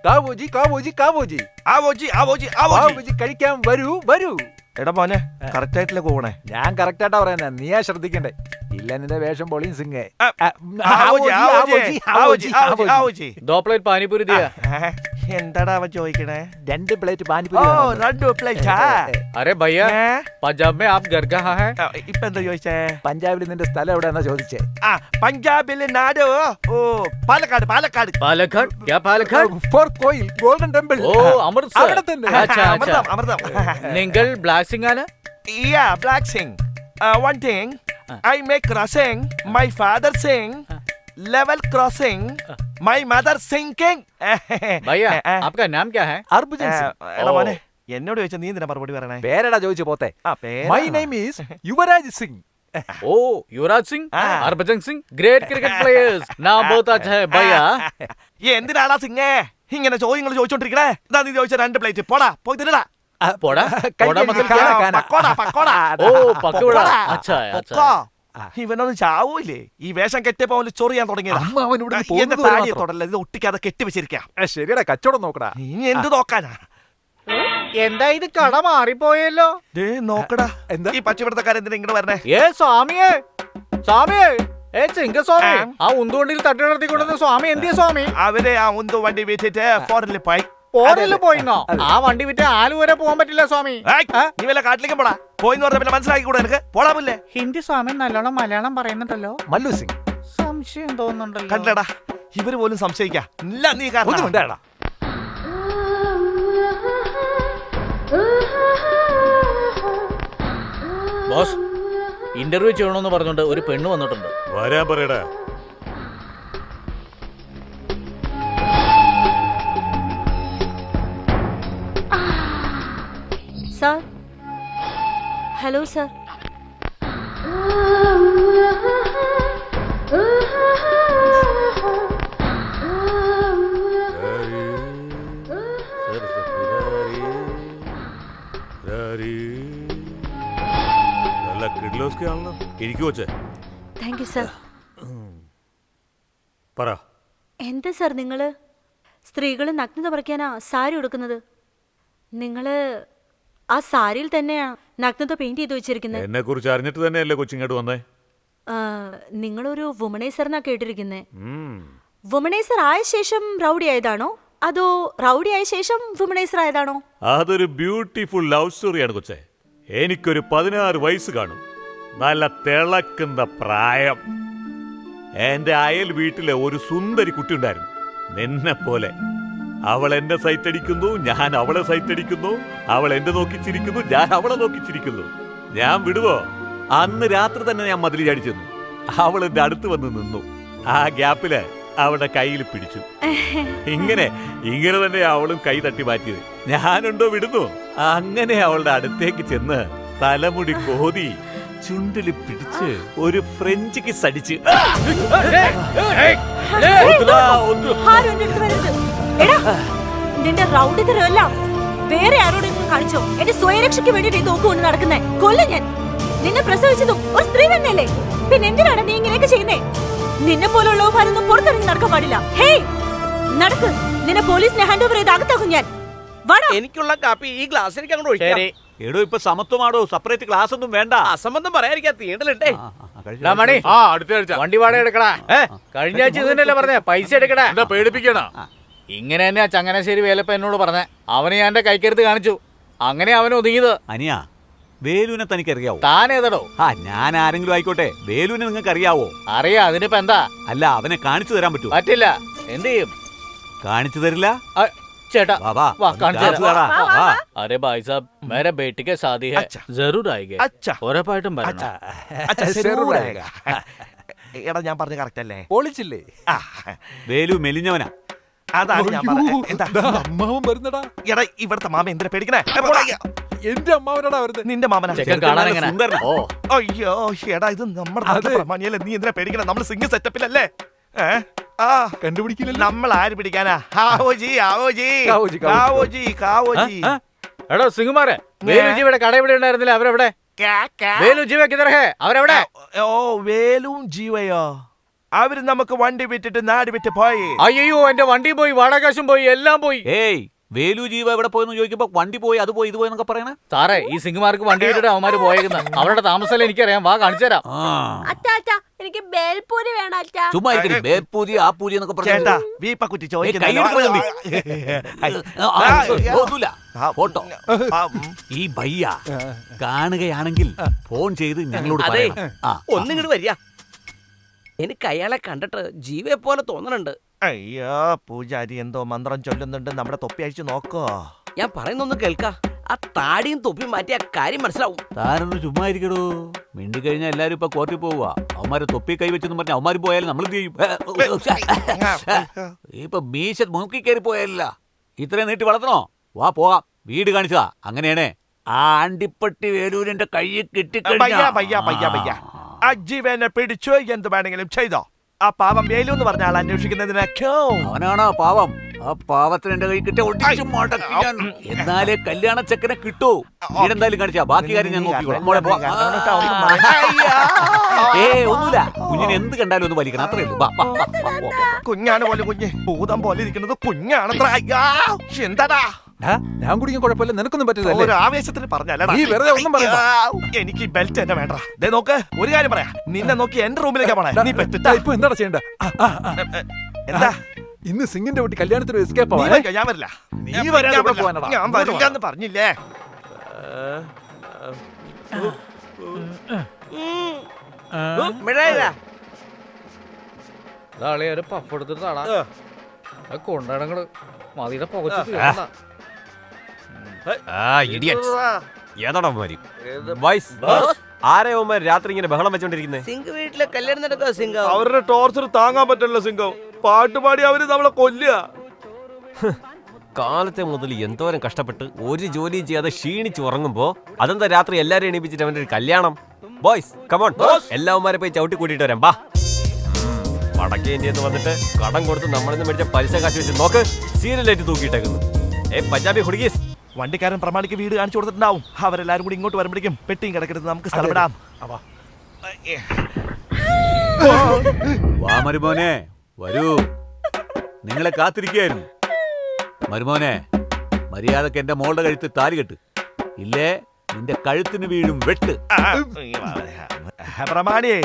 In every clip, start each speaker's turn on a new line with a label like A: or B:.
A: കാവോജി കാവോജി കാവോജി
B: ആവോജി ആവോജി
A: കാവോജി കഴിക്കാൻ വരൂ വരൂ.
B: എടാ മോനെ കറക്റ്റ് ആയിട്ടില്ല പോകണേ.
A: ഞാൻ കറക്റ്റ് ആയിട്ടാ പറയുന്നത്, നീയാ ശ്രദ്ധിക്കണ്ടേ. ഇല്ല നിന്റെ വേഷം പൊളിയും സിംഗ്.
C: दो प्लेट पानी पूरी दिया.
B: എന്താടാ അവൻ ചോദിക്കണേ?
A: 2 പ്ലേറ്റ് പാനിപൂരി.
B: ഓ 2 പ്ലേറ്റ്.
C: अरे भैया पंजाब में आप घर कहाँ है?
B: ഇപ്പൊ എന്താ ചോദിച്ചേ?
A: പഞ്ചാബിൽ നിന്റെ സ്ഥലം എവിടെയാന്നാ ചോദിച്ചേ.
B: പഞ്ചാബിലെ നാട് ഓ പാലക്കാട്. പാലക്കാട്
C: पालकड़ क्या पालकड़?
A: ഫോർ കോയിൽ ഗോൾഡൻ ടെമ്പിൾ.
C: ഓ അമൃത്സർ.
A: അവിടെ തന്നെ.
C: अच्छा अच्छा.
B: അമൃതം.
C: നിങ്ങൾ ബ്ലാക്ക് സിംഗ് ആണ്?
B: Yeah, Black Singh. One thing, I make crossing, my father sing, level crossing, my mother singing.
C: भैया आपका नाम क्या है?
A: ഹർഭജൻ സിംഗ്.
B: എടാ മോനെ എന്നോട് ചോദിച്ചാ നീ എന്തിനാ മറുപടി പറയണേ?
A: പേരെടാ ചോദിച്ചു പോത്തെ.
B: പേര്
A: my name is Yuvraj Singh.
C: ओ Yuvraj Singh, Harbhajan Singh, great cricket players. नाम बहुत अच्छा है भैया.
B: എന്തിനാടാ സിംഗേ ഇങ്ങനെ ചോദ്യങ്ങൾ ചോദിച്ചോണ്ടിരിക്കണേ? ഇതാ നീ ചോദിച്ച 2 പ്ലേറ്റ് പോടാ പോയി തിന്നടാ.
C: पोड़ा पोड़ा मतलब क्या? ओ पकौड़ा. अच्छा है अच्छा.
B: ഇവനൊന്നും ചാവൂലേ? ഈ വേഷം കെട്ടിയപ്പോ ചൊറിയാൻ തുടങ്ങിയതാ. എന്റെ താടിയെ തൊടല്ല, ഇത് ഒട്ടിക്കാതെ കെട്ടി വെച്ചിരിക്കാം.
A: ശരിയടാ, കച്ചവടം നോക്കടാ.
B: ഇനി എന്ത് നോക്കാനാ?
C: എന്താ ഇത് കട മാറിപ്പോയല്ലോ?
B: നോക്കടാ
A: എന്താ
B: ഈ പച്ചപിടുത്തക്കാരെന്തിനാ ഇങ്ങോട്ട് വരണേ?
C: ഏ സ്വാമിയേ സ്വാമിയേ ഏ ചിങ്കസ്വാമി, ആ ഉന്തുവണ്ടിയിൽ തട്ടി നടത്തിക്കൊണ്ടുവന്ന സ്വാമി എന്തിയ സ്വാമി?
B: അവരെ ആ ഉന്തു വണ്ടി വിറ്റിട്ട് ഫോറിനിൽ പോയി.
C: ഫോറിനിൽ പോയിന്നോ? ആ വണ്ടി വിറ്റ് ആലു വരെ പോകാൻ പറ്റില്ല സ്വാമി.
B: നീ വല്ല കാട്ടിലേക്കും പോടാ. പോയിന്ന് പറഞ്ഞ പിന്നെ മനസ്സിലാക്കി കൂടെ എനിക്ക് പോടാമില്ലേ?
C: ഹിന്ദി സ്വാമി നല്ലോണം മലയാളം പറയുന്നുണ്ടല്ലോ.
A: മല്ലു സിംഗ്.
C: സംശയം തോന്നുന്നുണ്ടല്ലോ.
B: കണ്ടടാ, ഇവര് പോലും സംശയിക്കാ. ഇല്ല നീ കാരണം.
C: ബോസ്, ഇന്റർവ്യൂ ചെയ്യണമെന്ന് പറഞ്ഞോണ്ട് ഒരു പെണ്ണ് വന്നിട്ടുണ്ട്.
D: വരാൻ പറയടാ.
E: Sir, hello sir.
D: നല്ല കിഡ്ലോസ്കി ആണല്ലോ. ഇരിക്കു വച്ചേ.
E: Thank you sir.
D: പറ.
E: എന്താ സർ നിങ്ങള് സ്ത്രീകൾ നഗ്നത മറയ്ക്കാനാ സാരി ഉടുക്കുന്നത്? നിങ്ങള് ആ സാരിയിൽ തന്നെയാ നഗ്നത പെയിന്റ് ചെയ്ത് വെച്ചിരിക്കുന്നത്.
D: എന്നെ കുറിച്ച് അറിഞ്ഞിട്ട് തന്നെയല്ലേ കൊച്ചിങ്ങോട്ട് വന്നേ?
E: നിങ്ങളൊരു വുമണൈസർ എന്നാ കേട്ടിരിക്കുന്നേ. വുമണൈസർ ആയ ശേഷം റൗഡി ആയതാണോ അതോ റൗഡി ആയ ശേഷം വുമണൈസർ ആയതാണോ?
D: അതൊരു ബ്യൂട്ടിഫുൾ ലവ് സ്റ്റോറിയാണ് കൊച്ചേ. എനിക്കൊരു 16 വയസ്സ് കാണും. നല്ല തിളക്കുന്ന പ്രായം. എന്റെ അയൽ വീട്ടിലെ ഒരു സുന്ദരി കുട്ടി ഉണ്ടായിരുന്നു, നിന്നെ പോലെ. അവൾ എന്നെ സൈറ്റടിക്കുന്നു, ഞാൻ അവളെ സൈറ്റടിക്കുന്നു. അവൾ എന്നെ നോക്കിച്ചിരിക്കുന്നു, ഞാൻ അവളെ നോക്കിച്ചിരിക്കുന്നു. ഞാൻ വിടുവോ? അന്ന് രാത്രി തന്നെ ഞാൻ മതിൽ ചാടിച്ചെന്നു. അവൾ എന്റെ അടുത്ത് വന്ന് നിന്നു. ആ ഗ്യാപ്പില് അവളുടെ കയ്യിൽ പിടിച്ചു. ഇങ്ങനെ തന്നെ അവളും കൈ തട്ടി മാറ്റിയത്. ഞാനുണ്ടോ വിടുന്നു? അങ്ങനെ അവളുടെ അടുത്തേക്ക് ചെന്ന് തലമുടി കോതി ചുണ്ടില് പിടിച്ച് ഒരു ഫ്രഞ്ച് കിസ് അടിച്ച്.
E: നിന്റെ റൗഡി തരമല്ല വേറെ ആരോടെങ്കിലും കാണിച്ചോ? എന്റെ സ്വയരക്ഷയ്ക്ക് വേണ്ടിട്ട് ഈ തോക്ക് കൊണ്ട് നടക്കുന്നേ. കൊല്ലും ഞാൻ. നിന്നെ പ്രസവിച്ചതും ഒരു സ്ത്രീ തന്നെയല്ലേ? പിന്നെ എന്തിനാണ് നീ ഇങ്ങനെയൊക്കെ ചെയ്യുന്നേ? നിന്നെ പോലുള്ളവരൊന്നും പുറത്തിറങ്ങി നടക്കാൻ പാടില്ല. ഹേയ് നടക്ക്. നിന്നെ പോലീസിനെ ഹാൻഡ് ഓവർ ചെയ്ത് അകത്താക്കും ഞാൻ.
F: എനിക്കുള്ള കാപ്പി ഈ ഗ്ലാസ്സിലേക്ക് അങ്ങോട്ട് ഒഴിക്കാം.
D: എടോ ഇപ്പൊ സമത്വമാണോ? സെപ്പറേറ്റ് ക്ലാസ് ഒന്നും വേണ്ട.
F: അസംബന്ധം പറയാതിരിക്കാൻ തീണ്ടലുണ്ടേ.
C: മണി,
A: അടുത്ത ആഴ്ച
C: വണ്ടി വാടക എടുക്കടാ. കഴിഞ്ഞ ആഴ്ച ഇതന്നെയല്ലേ പറഞ്ഞേ, പൈസ എടുക്കടാ.
A: എന്താ പേടിപ്പിക്കണ?
C: ഇങ്ങനെ തന്നെയാ ചങ്ങനാശ്ശേരി വേലപ്പ എന്നോട് പറഞ്ഞേ. അവന് ഞാൻ എന്റെ കൈക്കരുത്ത് കാണിച്ചു. അങ്ങനെ അവന് ഒതുങ്ങിയത്.
G: അനിയാ, വേലുവിനെ തനിക്കറിയാവോ?
C: താനേതടോ?
G: ഞാൻ ആരെങ്കിലും ആയിക്കോട്ടെ, വേലുവിനെ നിങ്ങൾക്ക് അറിയാവോ?
C: അറിയാം. അതിനിപ്പോ എന്താ?
G: അല്ല, അവനെ കാണിച്ചു തരാൻ പറ്റുമോ?
C: പറ്റില്ല. എന്ത് ചെയ്യും?
G: കാണിച്ചു തരില്ല
C: ചേട്ടാ.
G: अरे
C: भाई साहब, मेरे बेटी के शादी है. जरूर आएंगे. ഉറപ്പായിട്ടും വരണം.
B: എടാ ഞാൻ പറഞ്ഞ കറക്റ്റ് അല്ലേ?
A: പൊളിച്ചില്ലേ?
G: വേലു മെലിഞ്ഞവനാ.
B: അതാണ് ഞാൻ പറഞ്ഞത്.
A: അമ്മാവൻ വരുന്നടാ.
B: എടാ ഇവിടുത്തെ മാമ എന്തിനാ പേടിക്കണേ?
A: എന്റെ അമ്മാവനടാ വരുന്നത്.
B: നിന്റെ മാമനാ.
C: കാണാൻ എങ്ങനെ?
B: അയ്യോ എടാ, ഇത് നമ്മുടെ പ്രമാണിയല്ലേ. നീ എന്തിനാ പേടിക്കണേ? നമ്മൾ സിംഗ് സെറ്റപ്പിലല്ലേ?
A: കണ്ടുപിടിക്കില്ല.
B: നമ്മൾ ആര് പിടിക്കാനാ?
C: എടോ സിംഗുമാരെ, വേലുജിയുടെ കട ഇവിടെ ഉണ്ടായിരുന്നില്ല. അവരെവിടെ? വേലുജീവ കിതർ ഹേ? അവരെവിടെ?
B: ഓ വേലും ജീവയോ? അവര് നമുക്ക് വണ്ടി വിറ്റിട്ട് നാട് വിറ്റ് പോയി.
C: അയ്യോ എന്റെ വണ്ടി പോയി, വാടകാശം പോയി, എല്ലാം പോയി.
G: ഏയ് വേലു ജീവ എവിടെ പോയെന്ന് ചോദിക്കുമ്പോ വണ്ടി പോയി, അത് പോയി, ഇത് പോയി എന്നൊക്കെ പറയണേ.
C: സാറേ ഈ സിംഗുമാർക്ക് വണ്ടി വിട്ടിട്ട് അവന്മാര് പോയേക്കുന്ന അവരുടെ താമസം എനിക്കറിയാം. വാ കാണിച്ചു തരാം.
E: എനിക്ക് ബേൽപൂരി വേണം അച്ഛാ.
G: ചുമ്മാ ബേപ്പൂരി ആ പൂരി എന്നൊക്കെ
B: ചേട്ടാ വീപ്പക്കുറ്റി
G: ഫോട്ടോ ഈ ഭയ്യ കാണുകയാണെങ്കിൽ ഫോൺ ചെയ്ത് ഞങ്ങളോട്
F: അതെ
G: പറയണം. ആ,
F: ഒന്നിങ്ങോട്ട് വരിക. എനിക്ക് അയാളെ കണ്ടിട്ട് ജീവയെ പോലെ തോന്നണുണ്ട്.
B: അയ്യോ പൂജാരി എന്തോ മന്ത്രം ചൊല്ലുന്നുണ്ട്. നമ്മുടെ തൊപ്പി അഴിച്ചു നോക്കോ.
F: ഞാൻ പറയുന്നൊന്ന് കേൾക്ക. ആ താടിയും തൊപ്പി മാറ്റി ആ കാര്യം മനസ്സിലാവും.
G: താരൊന്ന് ചുമ്മാ ഇരിക്കടോ. മിണ്ടി കഴിഞ്ഞാൽ എല്ലാരും ഇപ്പൊ കോർട്ടിൽ പോവുക. അവന്മാര് തൊപ്പി കൈവച്ചെന്ന് പറഞ്ഞാൽ അവന്മാര് പോയാലും നമ്മൾ എന്ത് ചെയ്യും? ഇപ്പൊ മീശ മൂക്കി കയറി പോയല്ല. ഇത്രയും നീട്ടി വളർത്തണോ? വാ പോകാം, വീട് കാണിച്ചതാ. അങ്ങനെയാണേ ആ ആണ്ടിപ്പട്ടി വേലൂരിന്റെ കയ്യിൽ കിട്ടിക്കഴിഞ്ഞാ
B: അജീവനെ പിടിച്ചു എന്ത് വേണമെങ്കിലും ചെയ്തോ. ആ പാവം വേലു എന്ന് പറഞ്ഞ ആൾ അന്വേഷിക്കുന്നതിനോ
G: അവനാണോ പാവം? ആ പാവത്തിന് എന്റെ കൈ കിട്ടിയ ഒട്ടിച്ചു മുടക്കി ഞാൻ. എന്നാലേ കല്യാണ ചെക്കനെ കിട്ടൂ. വീടെന്തായാലും കാണിച്ചാ ബാക്കി കാര്യം ഞാൻ നോക്കിക്കോളാം. മോളെ പോ. ഒന്നുമില്ല, കുഞ്ഞിനെ എന്ത് കണ്ടാലും ഒന്ന് വലിക്കണം, അത്രേ ഉള്ളൂ.
B: കുഞ്ഞാണ് പോലെ കുഞ്ഞ് ഭൂതം പോലെ ഇരിക്കുന്നത് കുഞ്ഞാണത്ര. എന്താടാ
A: ഞാൻ കുടിക്കാൻ കുഴപ്പമില്ല, നിനക്കൊന്നും പറ്റില്ല.
B: ഒരു ആവേശത്തിന് പറഞ്ഞാലടാ.
A: നീ വെറുതെ ഒന്നും പറയണ്ട.
B: എനിക്ക് ബെൽറ്റ് എന്നെ വേണ്ട. ദേ നോക്ക്, ഒരു കാര്യം പറയാ, നിന്നെ നോക്കി എന്റെ റൂമിലേക്കാ പോണേ. നീ പെട്ടിട്ടാ
A: ഇപ്പൊ എന്താണ് ചെയ്യണ്ട?
B: എന്താ
A: ഇന്ന് സിംഗിന്റെ വീട്ടിൽ കല്യാണത്തിന് എസ്കേപ്പ്
B: ഞാൻ വരില്ല.
A: നീ വരാതെ ഇവിടെ പോവാനടാ.
B: ഞാൻ വരില്ലെന്ന് പറഞ്ഞില്ലേ.
C: ഒരു പഫ് എടുത്തിട്ട് താടാ കൊണ്ടടങ്ങള് മതിയുടെ പുകച്ചു.
H: ആരെയവന്മാർ രാത്രി ഇങ്ങനെ ബഹളം വെച്ചോണ്ടിരിക്കുന്നേ?
F: സിംഗ് വീട്ടിലെ കല്യാണം നടക്കുക. സിംഗ്
B: അവരുടെ ടോർച്ചർ താങ്ങാൻ പറ്റില്ല. സിംഗം പാട്ടുപാടി അവര് നമ്മളെ കൊല്ലുക.
H: കാലത്തെ മുതൽ എന്തോരം കഷ്ടപ്പെട്ട് ഒരു ജോലിയും ചെയ്യാതെ ക്ഷീണിച്ച് ഉറങ്ങുമ്പോ അതെന്താ രാത്രി എല്ലാരും എണീപ്പിച്ചിട്ട് അവന്റെ ഒരു കല്യാണം? ബോയ്സ് കമോൺ, എല്ലാവന്മാരെ പോയി ചവിട്ടി കൂട്ടിയിട്ട് വരാം. ബാ. വടക്കേ ഇന്ത്യയിൽ നിന്ന് വന്നിട്ട് കടം കൊടുത്ത് നമ്മളിൽ നിന്ന് മേടിച്ച പലിശ കാശ് വെച്ച് നോക്ക് സീരിയലായിട്ട് തൂക്കിയിട്ടേക്കുന്നു. പഞ്ചാബി ഹുഡ്ഗീസ്.
B: വണ്ടിക്കാരൻ പ്രമാണിക്ക് വീട് കാണിച്ചു കൊടുത്തിട്ടുണ്ടാവും. അവരെല്ലാരും കൂടി ഇങ്ങോട്ട് വരുമ്പോഴേക്കും പെട്ടിയും കിടക്കരുത്, നമുക്ക് സ്ഥലമിടാം.
G: വാ മരുമോനെ, വരൂ. നിങ്ങളെ കാത്തിരിക്കുകയായിരുന്നു. മരുമോനെ, മര്യാദക്ക് എന്റെ മോളുടെ കഴുത്ത് താലി കെട്ട്, ഇല്ലേ നിന്റെ കഴുത്തിന് വീഴും വെട്ട്.
B: പ്രമാണിയേ,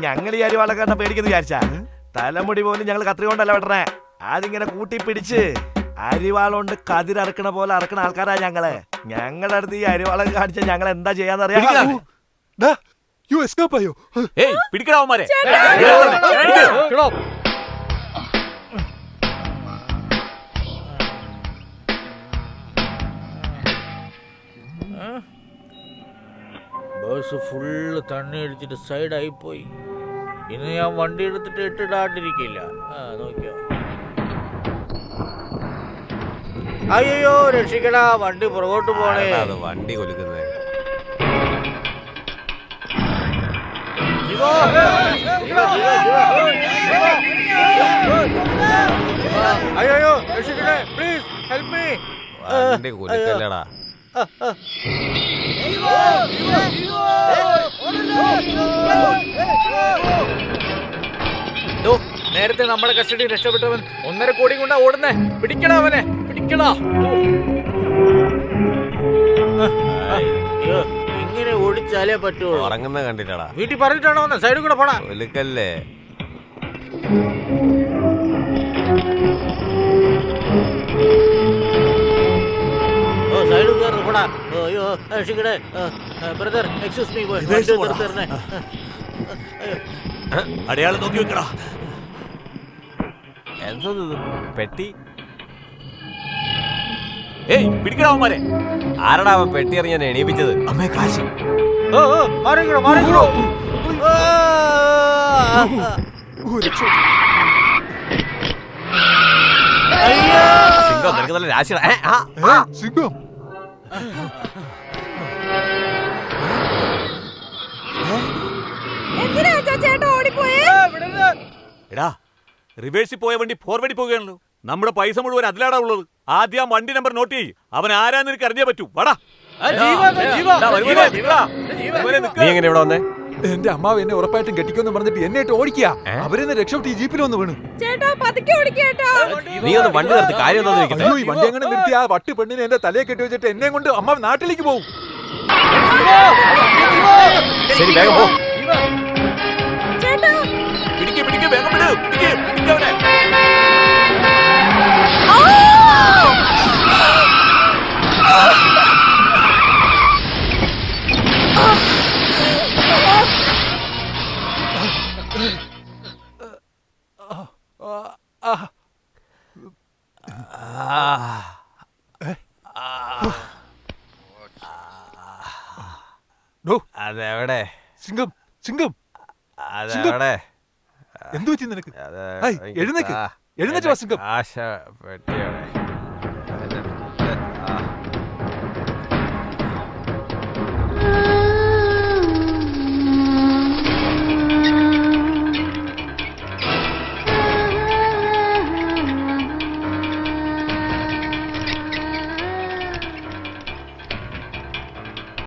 B: ഞങ്ങൾ ഈ അരിവാളക്കാരനെ പേടിക്കുന്നു വിചാരിച്ചാ? തലമുടി പോലും ഞങ്ങൾ കത്രി കൊണ്ടല്ല വെട്ടണേ. അതിങ്ങനെ കൂട്ടിപ്പിടിച്ച് അരിവാളുകൊണ്ട് കതിരറക്കണ പോലെ അറക്കണ ആൾക്കാരാ ഞങ്ങള്. ഞങ്ങളുടെ അടുത്ത് ഈ അരിവാളൊക്കെ കാണിച്ചാൽ ഞങ്ങൾ എന്താ ചെയ്യാന്നറിയാം.
G: പിടിക്കടാവന്മാരെ.
C: ബസ് ഫുള്ള് തണ്ണി അടിച്ചിട്ട് സൈഡായി പോയി. ഇന്ന് ഞാൻ വണ്ടി എടുത്തിട്ട് ഇട്ടിടാണ്ടിരിക്കില്ല. നോക്കിയോ. അയ്യോ രക്ഷിക്കടാ, വണ്ടി പുറകോട്ട് പോണേ.
H: വണ്ടി കൊലുക്കുന്നത്.
C: അയ്യോ രക്ഷിക്കണേ, പ്ലീസ് ഹെൽപ്പ് മീ.
H: വണ്ടി കൊലുക്കല്ലടാ.
C: നേരത്തെ നമ്മുടെ കസ്റ്റഡി രക്ഷപ്പെട്ടവൻ 1.5 കോടി കൊണ്ടാ ഓടുന്നേ. പിടിക്കടാ അവനെ, പിടിക്കടാ. ഇങ്ങനെ ഓടിച്ചാലേ പറ്റുള്ളൂ.
H: ഉറങ്ങുന്ന കണ്ടില്ലടാ.
C: വീട്ടിൽ പറഞ്ഞിട്ടാണോ വന്നെ? സൈഡിൽ കൂടെ പോടാ.
H: കൊലുക്കല്ലേ.
C: സൈഡിൽ കയറി പോടാ. അയ്യോ രക്ഷിക്കണേ ബ്രദർ, എക്സ്ക്യൂസ് മീ.
G: അടയാളം നോക്കി വെക്കടാ.
H: എന്തോ പെട്ടി.
G: പിടിക്കടാവന്മാരെ.
H: ആരടാ അവൻ പെട്ടി അറിയാൻ എണീപ്പിച്ചത്?
G: അമ്മേ കാശി.
C: മാറിക്കോ, മാറിക്കോ.
H: സിംഗം നിനക്ക് നല്ല രാശിയുടെ
A: സിംഗം
G: എടാ, റിവേഴ്സിൽ പോയ വണ്ടി ഫോർവേഡിൽ പോവുകയാണല്ലോ. നമ്മുടെ പൈസ മുഴുവൻ അതിലാടാ ഉള്ളത്. ആദ്യം ആ വണ്ടി നമ്പർ നോട്ട് ചെയ്യ്. അവൻ ആരാന്ന് എനിക്ക് അറിഞ്ഞേ പറ്റൂ. വാടാ.
H: നീ എങ്ങനെ ഇവിടെ വന്നേ?
A: എന്റെ അമ്മാവ് എന്നെ ഉറപ്പായിട്ടും കെട്ടിക്കുമെന്ന് പറഞ്ഞിട്ട് എന്നെ ഇട്ട് ഓടിക്കുക. അവരെന്നെ രക്ഷപ്പെട്ട് ഈ ജീപ്പിൽ വന്ന് വീണു.
E: ചേട്ടാ പതുക്കെ ഓടിക്കേട്ടാ.
H: നീ ഒന്ന് വണ്ടി നിർത്തി കാര്യം എന്താന്ന് ചോദിക്കട്ടെ.
A: അയ്യോ, ഈ വണ്ടി അങ്ങനെ നിർത്തി ആ വട്ടി പെണ്ണിനെ എന്റെ തലയെ കെട്ടി വെച്ചിട്ട് എന്നെ കൊണ്ട് അമ്മാവ് നാട്ടിലേക്ക് പോകും.
H: ശരി വേഗം പോ.
E: ചേട്ടാ
D: പിടിക്ക് വേഗം വിട്. പിടിക്ക് അവനെ.
H: അതെവിടെ
A: സിംഗം സിംഗം
H: അതെവിടെ
A: എന്തു പറ്റി നിനക്ക്? എഴുന്നേക്ക് എഴുന്നേറ്റ് വാ സിംഗം.
H: ആശ പെട്ടിയോടെ